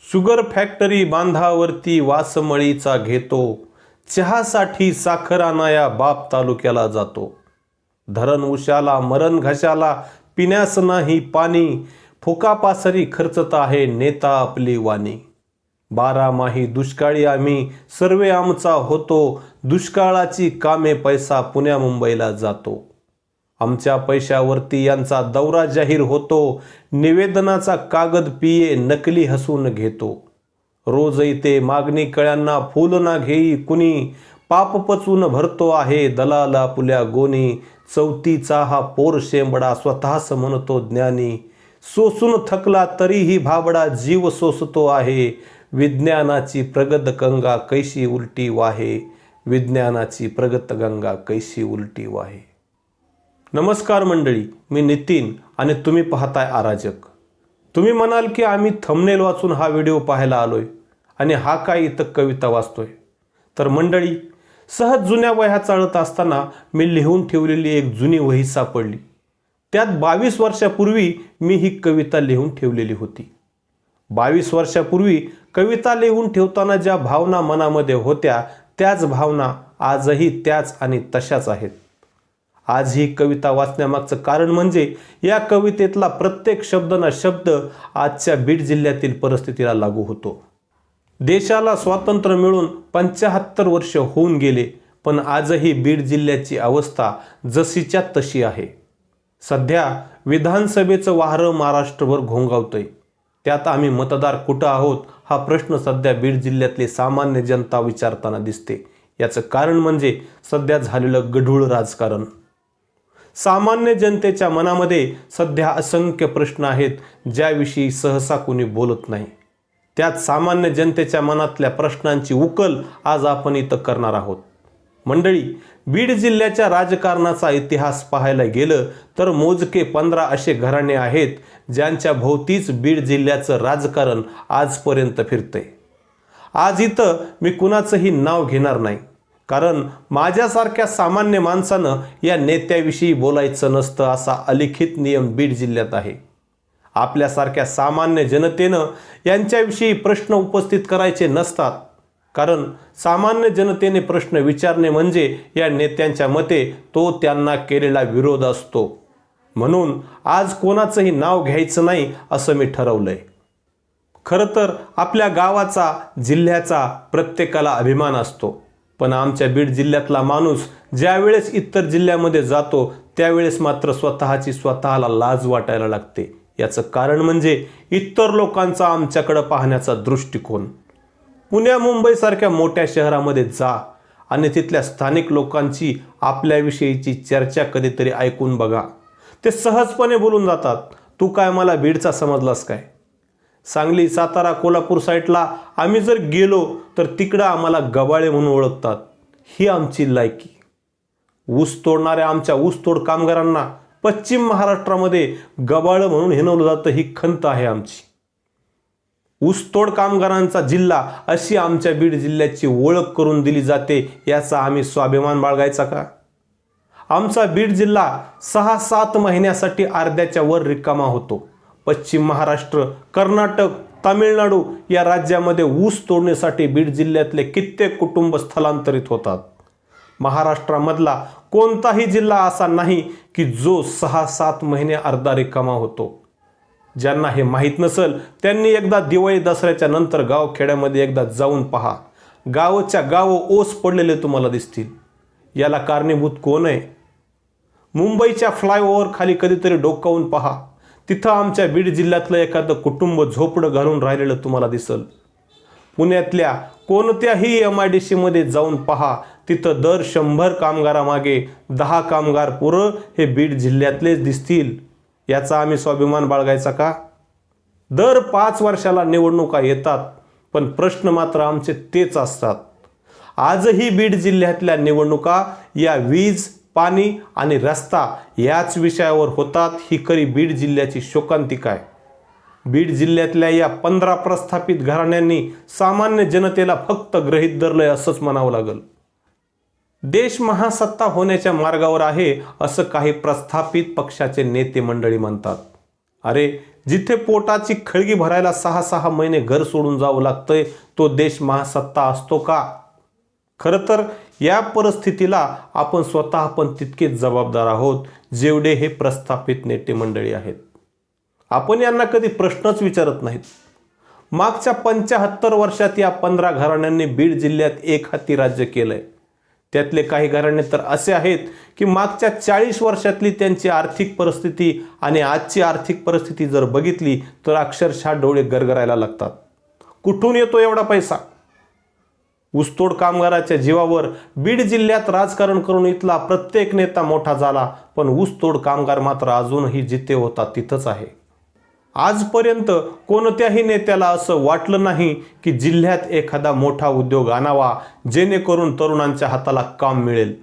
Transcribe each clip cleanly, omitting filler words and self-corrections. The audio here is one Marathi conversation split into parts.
शुगर फॅक्टरी बांधावरती वासमळीचा घेतो, चहासाठी साखर आणाया बाप तालुक्याला जातो. धरण उशाला मरण घशाला, पिण्यास नाही पाणी, फुकापासरी खर्चत आहे नेता आपली वाणी. 12 माही दुष्काळी आम्ही, सर्वे आमचा होतो, दुष्काळाची कामे पैसा पुण्या मुंबईला जातो. आमच्या पैशावरती यांचा दौरा जाहीर होतो, निवेदनाचा कागद पिये नकली हसून घेतो. रोज इथे मागणी कळ्यांना फुल ना घेई कुणी, पाप पचून भरतो आहे दलाल आपुल्या गोनी. चौथीचा हा पोर शेंबडा स्वतःच म्हणतो ज्ञानी, सोसून थकला तरीही भाबडा जीव सोसतो आहे. विज्ञानाची प्रगत गंगा कैशी उलटी वाहे, विज्ञानाची प्रगत गंगा कैशी उलटी वाहे. नमस्कार मंडळी, मी नितीन आणि तुम्ही पाहताय अराजक. तुम्ही म्हणाल की आम्ही थंबनेल वाचून हा व्हिडिओ पाहायला आलोय आणि हा काय इथं कविता वाचतोय. तर मंडळी, सहज जुन्या वह्या चालत असताना मी लिहून ठेवलेली एक जुनी वही सापडली. त्यात 22 वर्षापूर्वी मी ही कविता लिहून ठेवलेली होती. 22 वर्षापूर्वी कविता लिहून ठेवताना ज्या भावना मनामध्ये होत्या, त्याच भावना आजही त्याच आणि तशाच आहेत. आज ही कविता वाचण्यामागचं कारण म्हणजे या कवितेतला प्रत्येक शब्द ना शब्द आजच्या बीड जिल्ह्यातील परिस्थितीला लागू होतो. देशाला स्वातंत्र्य मिळून 75 वर्ष होऊन गेले, पण आजही बीड जिल्ह्याची अवस्था जशीच्या तशी आहे. सध्या विधानसभेचं वारं महाराष्ट्रभर घोंगावतंय. त्यात आम्ही मतदार कुठं आहोत हा प्रश्न सध्या बीड जिल्ह्यातली सामान्य जनता विचारताना दिसते. याचं कारण म्हणजे सध्या झालेलं गढूळ राजकारण. सामान्य जनतेच्या मनामध्ये सध्या असंख्य प्रश्न आहेत ज्याविषयी सहसा कोणी बोलत नाही. त्यात सामान्य जनतेच्या मनातल्या प्रश्नांची उकल आज आपण इथं करणार आहोत. मंडळी, बीड जिल्ह्याच्या राजकारणाचा इतिहास पाहायला गेलं तर मोजके 15 असे घराणे आहेत ज्यांच्या भोवतीच बीड जिल्ह्याचं राजकारण आजपर्यंत फिरतंय. आज इथं मी कुणाचंही नाव घेणार नाही, कारण माझ्यासारख्या सामान्य माणसानं या नेत्याविषयी बोलायचं नसतं असा अलिखित नियम बीड जिल्ह्यात आहे. आपल्यासारख्या सामान्य जनतेनं यांच्याविषयी प्रश्न उपस्थित करायचे नसतात, कारण सामान्य जनतेने प्रश्न विचारणे म्हणजे या नेत्यांच्या मते तो त्यांना केलेला विरोध असतो. म्हणून आज कोणाचंही नाव घ्यायचं नाही असं मी ठरवलंय. खरं तर आपल्या गावाचा, जिल्ह्याचा प्रत्येकाला अभिमान असतो, पण आमच्या बीड जिल्ह्यातला माणूस ज्यावेळेस इतर जिल्ह्यामध्ये जातो त्यावेळेस मात्र स्वतःला लाज वाटायला लागते. याचं कारण म्हणजे इतर लोकांचा आमच्याकडे पाहण्याचा दृष्टिकोन. पुण्या मुंबईसारख्या मोठ्या शहरामध्ये जा आणि तिथल्या स्थानिक लोकांची आपल्याविषयीची चर्चा कधीतरी ऐकून बघा. ते सहजपणे बोलून जातात, तू काय मला बीडचा समजलास काय. सांगली, सातारा, कोल्हापूर साईडला आम्ही जर गेलो तर तिकडं आम्हाला गबाळे म्हणून ओळखतात. ही आमची लायकी. ऊस तोडणाऱ्या आमच्या ऊसतोड कामगारांना पश्चिम महाराष्ट्रामध्ये गबाळ म्हणून हिणवलं जातं. ही खंत आहे आमची. ऊसतोड कामगारांचा जिल्हा अशी आमच्या बीड जिल्ह्याची ओळख करून दिली जाते. याचा आम्ही स्वाभिमान बाळगायचा का. आमचा बीड जिल्हा 6-7 महिन्यासाठी अर्ध्याच्या वर रिकामा होतो. पश्चिम महाराष्ट्र, कर्नाटक, तामिळनाडू या राज्यामध्ये ऊस तोडण्यासाठी बीड जिल्ह्यातले कित्येक कुटुंब स्थलांतरित होतात. महाराष्ट्रामधला कोणताही जिल्हा असा नाही की जो 6-7 महिने अर्धा रिकामा होतो. ज्यांना हे माहीत नसेल त्यांनी एकदा दिवाळी दसऱ्याच्या नंतर गावखेड्यामध्ये एकदा जाऊन पहा. गावच्या गाव ओस पडलेले तुम्हाला दिसतील. याला कारणीभूत कोण आहे. मुंबईच्या फ्लायओव्हर खाली कधीतरी डोकावून पहा. तिथं आमच्या बीड जिल्ह्यातलं एखादं कुटुंब झोपडं घालून राहिलेलं तुम्हाला दिसल. पुण्यातल्या कोणत्याही MIDC मध्ये जाऊन पहा. तिथं दर 100 कामगारामागे 10 कामगार पुरं हे बीड जिल्ह्यातलेच दिसतील. याचा आम्ही स्वाभिमान बाळगायचा का. दर 5 वर्षाला निवडणुका येतात, पण प्रश्न मात्र आमचे तेच असतात. आजही बीड जिल्ह्यातल्या निवडणुका या वीज, पाणी आणि रस्ता याच विषयावर होतात. ही खरी बीड जिल्ह्याची शोकांतिका आहे. बीड जिल्ह्यातल्या या 15 प्रस्थापित घराण्यांनी सामान्य जनतेला फक्त गृहीत धरलंय असंच म्हणावं लागेल. देश महासत्ता होण्याच्या मार्गावर आहे असं काही प्रस्थापित पक्षाचे नेते मंडळी म्हणतात. अरे, जिथे पोटाची खळगी भरायला 6-6 महिने घर सोडून जावं लागतंय, तो देश महासत्ता असतो का? खरं तर या परिस्थितीला आपण स्वतः पण तितकेच जबाबदार आहोत, जेवढे हे प्रस्थापित नेते मंडळी आहेत. आपण यांना कधी प्रश्नच विचारत नाहीत. मागच्या 75 वर्षात या 15 घराण्यांनी बीड जिल्ह्यात एकहाती राज्य केलंय. त्यातले काही घराणे तर असे आहेत की मागच्या 40 वर्षातली त्यांची आर्थिक परिस्थिती आणि आजची आर्थिक परिस्थिती जर बघितली तर अक्षरशः डोळे गरगरायला लागतात. कुठून येतो एवढा पैसा? ऊसतोड कामगाराच्या जीवावर बीड जिल्ह्यात राजकारण करून इथला प्रत्येक नेता मोठा झाला, पण ऊसतोड कामगार मात्र अजूनही जिथे होता तिथंच आहे. आजपर्यंत कोणत्याही नेत्याला असं वाटलं नाही की जिल्ह्यात एखादा मोठा उद्योग आणावा, जेणेकरून तरुणांच्या हाताला काम मिळेल.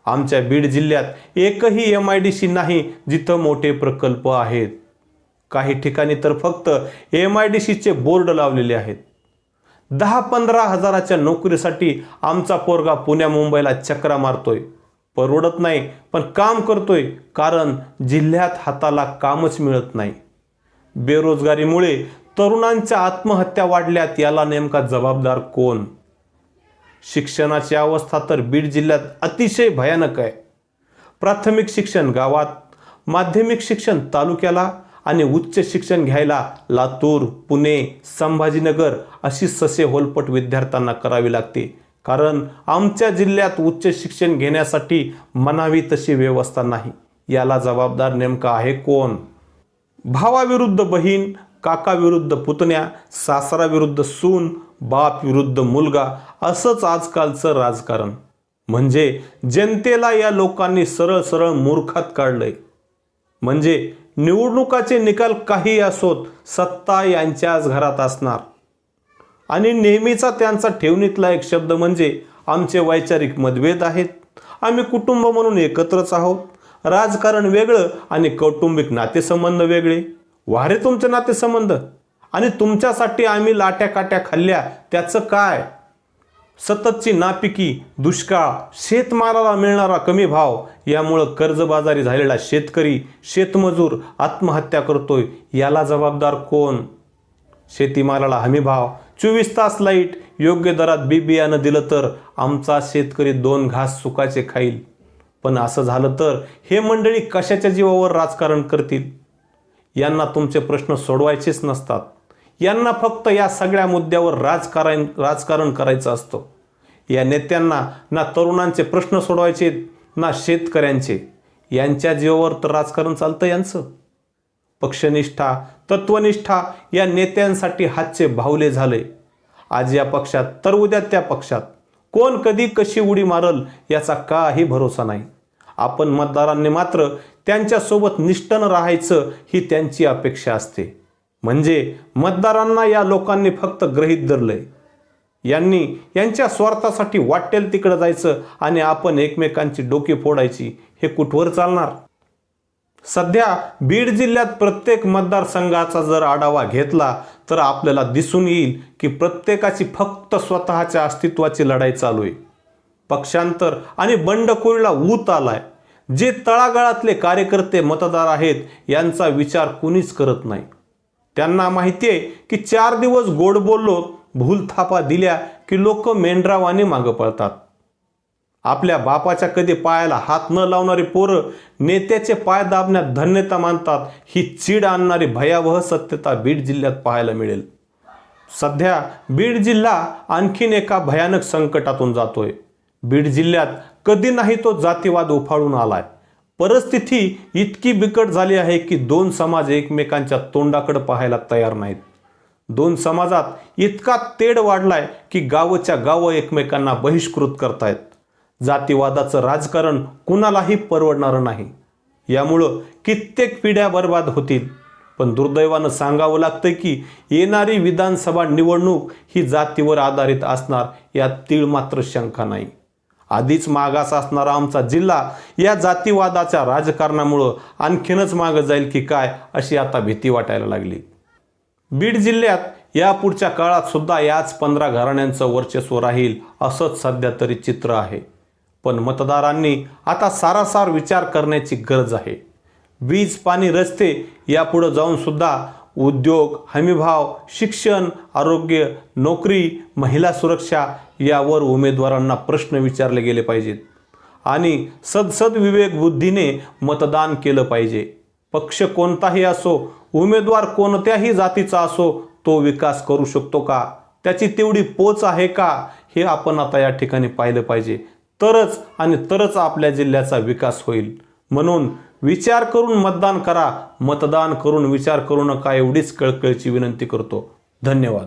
आमच्या बीड जिल्ह्यात एकही MIDC नाही जिथं मोठे प्रकल्प आहेत. काही ठिकाणी तर फक्त MIDCचे बोर्ड लावलेले आहेत. 10-15 हजाराच्या नोकरीसाठी आमचा पोरगा पुण्या मुंबईला चक्रा मारतोय. परवडत नाही पण काम करतोय, कारण जिल्ह्यात हाताला कामच मिळत नाही. बेरोजगारीमुळे तरुणांच्या आत्महत्या वाढल्यात. याला नेमका जबाबदार कोण? शिक्षणाची अवस्था तर बीड जिल्ह्यात अतिशय भयानक आहे. प्राथमिक शिक्षण गावात, माध्यमिक शिक्षण तालुक्याला आणि उच्च शिक्षण घ्यायला लातूर, पुणे, संभाजीनगर अशी ससे होलपट विद्यार्थ्यांना करावी लागते. कारण आमच्या जिल्ह्यात उच्च शिक्षण घेण्यासाठी म्हणावी तशी व्यवस्था नाही. याला जबाबदार नेमका आहे कोण? भावाविरुद्ध बहीण, काका विरुद्ध पुतण्या, सासरा विरुद्ध सून, बाप विरुद्ध मुलगा असंच आजकालचं राजकारण. म्हणजे जनतेला या लोकांनी सरळ सरळ मूर्खात काढलंय. म्हणजे निवडणुकाचे निकाल काही असोत, सत्ता यांच्याच घरात असणार. आणि नेहमीचा त्यांचा ठेवणीतला एक शब्द म्हणजे आमचे वैचारिक मतभेद आहेत, आम्ही कुटुंब म्हणून एकत्रच आहोत. राजकारण वेगळं आणि कौटुंबिक नातेसंबंध वेगळे. वारे तुमचे नातेसंबंध, आणि तुमच्यासाठी आम्ही लाट्या काट्या खाल्ल्या त्याचं काय? सततची नापिकी, दुष्काळ, शेतमालाला मिळणारा कमी भाव यामुळं कर्जबाजारी झालेला शेतकरी, शेतमजूर आत्महत्या करतोय. याला जबाबदार कोण? शेतीमालाला हमी भाव, 24 तास लाईट, योग्य दरात बी बियाणं दिलं तर आमचा शेतकरी 2 घास सुखाचे खाईल. पण असं झालं तर हे मंडळी कशाच्या जीवावर राजकारण करतील? यांना तुमचे प्रश्न सोडवायचेच नसतात. यांना फक्त या सगळ्या मुद्द्यावर राजकारण करायचं असतं. या नेत्यांना ना तरुणांचे प्रश्न सोडवायचे ना शेतकऱ्यांचे. यांच्या जीवावर तर राजकारण चालतं यांचं. पक्षनिष्ठा, तत्वनिष्ठा या नेत्यांसाठी हातचे भावले झाले. आज या पक्षात तर उद्या त्या पक्षात. कोण कधी कशी उडी मारल याचा काही भरोसा नाही. आपण मतदारांनी मात्र त्यांच्यासोबत निष्ठन राहायचं ही त्यांची अपेक्षा असते. म्हणजे मतदारांना या लोकांनी फक्त गृहीत धरलंय. यांनी यांच्या स्वार्थासाठी वाटेल तिकडं जायचं आणि आपण एकमेकांची डोकी फोडायची. हे कुठवर चालणार? सध्या बीड जिल्ह्यात प्रत्येक मतदारसंघाचा जर आढावा घेतला तर आपल्याला दिसून येईल की प्रत्येकाची फक्त स्वतःच्या अस्तित्वाची लढाई चालू आहे. पक्षांतर आणि बंडखोरीला ऊत आलाय. जे तळागाळातले कार्यकर्ते मतदार आहेत यांचा विचार कुणीच करत नाही. त्यांना माहिती आहे की 4 दिवस गोड बोललो, भूलथापा दिल्या की लोक मेंढरावाने मागं पळतात. आपल्या बापाच्या कधी पायाला हात न लावणारी पोरं नेत्याचे पाय दाबण्यात धन्यता मानतात. ही चीड आणणारी भयावह सत्यता बीड जिल्ह्यात पाहायला मिळेल. सध्या बीड जिल्हा आणखीन एका भयानक संकटातून जातोय. बीड जिल्ह्यात कधी नाही तो जातीवाद उफाळून आलाय. परिस्थिती इतकी बिकट झाली आहे की 2 समाज एकमेकांच्या तोंडाकडे पाहायला तयार नाहीत. 2 समाजात इतका तेढ वाढलाय की गावच्या गावं एकमेकांना बहिष्कृत करतायत. जातीवादाचं राजकारण कुणालाही परवडणारं नाही. यामुळं कित्येक पिढ्या बर्बाद होतील. पण दुर्दैवानं सांगावं लागतंय की येणारी विधानसभा निवडणूक ही जातीवर आधारित असणार, यात तीळ मात्र शंका नाही. आधीच मागास असणारा आमचा जिल्हा या जातीवादाच्या राजकारणामुळं आणखीनच मागं जाईल की काय अशी आता भीती वाटायला लागली. बीड जिल्ह्यात यापुढच्या काळात सुद्धा याच 15 घराण्यांचं वर्चस्व राहील असंच सध्या तरी चित्र आहे. पण मतदारांनी आता सारासार विचार करण्याची गरज आहे. वीज पाणी रस्ते यापुढे जाऊन सुद्धा उद्योग हमीभाव शिक्षण आरोग्य नोकरी महिला सुरक्षा यावर उमेदवारांना प्रश्न विचारले गेले पाहिजेत आणि सदसद विवेक बुद्धीने मतदान केलं पाहिजे. पक्ष कोणताही असो उमेदवार कोणत्याही जातीचा असो तो विकास करू शकतो का त्याची तेवढी पोच आहे का हे आपण आता या ठिकाणी पाहिलं पाहिजे. तरच आपल्या जिल्ह्याचा विकास होईल. म्हणून विचार करून मतदान करा. मतदान करून विचार करू नका एवढीच कळकळीची विनंती करतो. धन्यवाद.